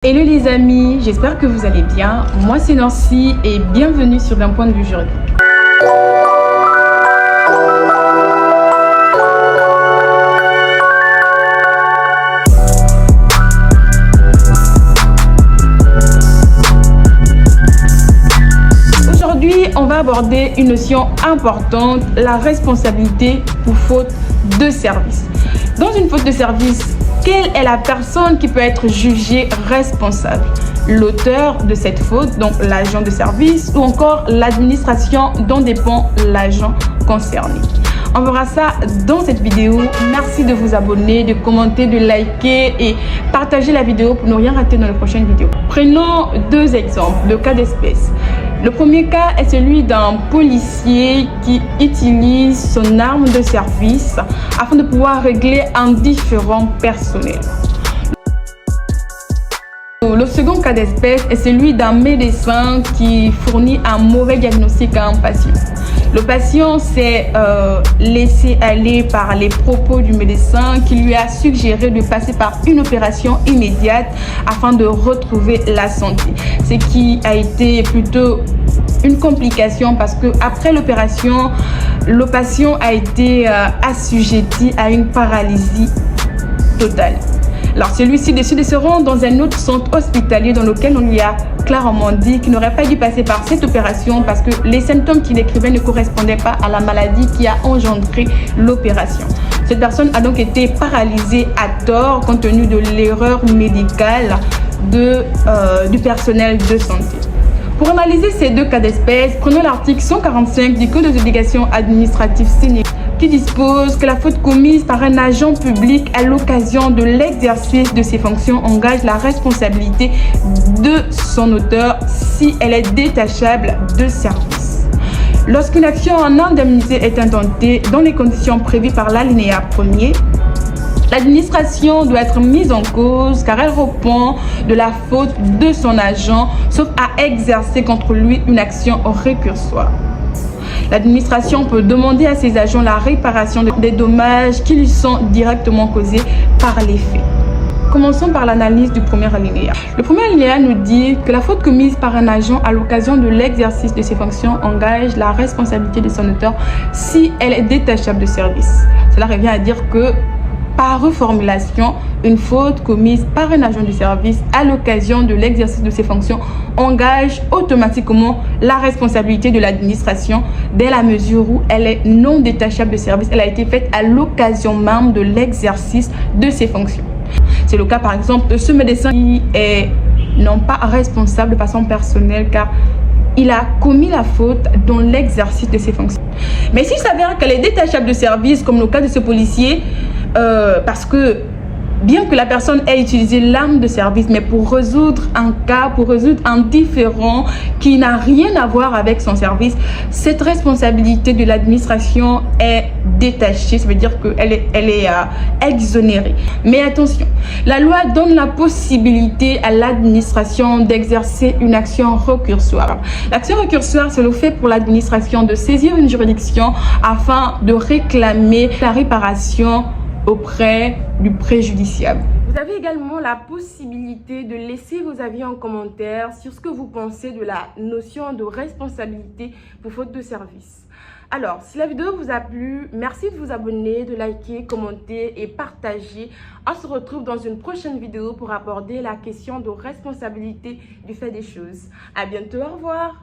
Hello les amis, j'espère que vous allez bien. Moi c'est Nancy et bienvenue sur D'un point de vue juridique. Aujourd'hui, on va aborder une notion importante, la responsabilité pour faute de service. Dans une faute de service, quelle est la personne qui peut être jugée responsable? L'auteur de cette faute, donc l'agent de service, ou encore l'administration dont dépend l'agent concerné. On verra ça dans cette vidéo. Merci de vous abonner, de commenter, de liker et partager la vidéo pour ne rien rater dans les prochaines vidéos. Prenons deux exemples de cas d'espèce. Le premier cas est celui d'un policier qui utilise son arme de service afin de pouvoir régler un différend personnel. Le second cas d'espèce est celui d'un médecin qui fournit un mauvais diagnostic à un patient. Le patient s'est laissé aller par les propos du médecin qui lui a suggéré de passer par une opération immédiate afin de retrouver la santé. Ce qui a été plutôt une complication parce que après l'opération, le patient a été assujetti à une paralysie totale. Alors celui-ci décide de se rendre dans un autre centre hospitalier dans lequel on lui a clairement dit qu'il n'aurait pas dû passer par cette opération parce que les symptômes qu'il décrivait ne correspondaient pas à la maladie qui a engendré l'opération. Cette personne a donc été paralysée à tort compte tenu de l'erreur médicale du personnel de santé. Pour analyser ces deux cas d'espèce, prenons l'article 145 du Code des obligations administratives sénégalais qui dispose que la faute commise par un agent public à l'occasion de l'exercice de ses fonctions engage la responsabilité de son auteur si elle est détachable de service. Lorsqu'une action en indemnité est intentée dans les conditions prévues par l'alinéa 1er, l'administration doit être mise en cause car elle répond de la faute de son agent, sauf à exercer contre lui une action récursoire. L'administration peut demander à ses agents la réparation des dommages qui lui sont directement causés par les faits. Commençons par l'analyse du premier alinéa. Le premier alinéa nous dit que la faute commise par un agent à l'occasion de l'exercice de ses fonctions engage la responsabilité de son auteur si elle est détachable de service. Cela revient à dire que par reformulation, une faute commise par un agent de service à l'occasion de l'exercice de ses fonctions engage automatiquement la responsabilité de l'administration dès la mesure où elle est non détachable de service. Elle a été faite à l'occasion même de l'exercice de ses fonctions. C'est le cas par exemple de ce médecin qui est non pas responsable de façon personnelle car il a commis la faute dans l'exercice de ses fonctions. Mais s'il s'avère qu'elle est détachable de service, comme le cas de ce policier, parce que bien que la personne ait utilisé l'arme de service, mais pour résoudre un cas, pour résoudre un différend qui n'a rien à voir avec son service, cette responsabilité de l'administration est détachée, ça veut dire qu'elle est exonérée. Mais attention, la loi donne la possibilité à l'administration d'exercer une action récursoire. L'action récursoire, c'est le fait pour l'administration de saisir une juridiction afin de réclamer la réparation auprès du préjudiciable. Vous avez également la possibilité de laisser vos avis en commentaire sur ce que vous pensez de la notion de responsabilité pour faute de service. Alors, si la vidéo vous a plu, merci de vous abonner, de liker, commenter et partager. On se retrouve dans une prochaine vidéo pour aborder la question de responsabilité du fait des choses. À bientôt, au revoir.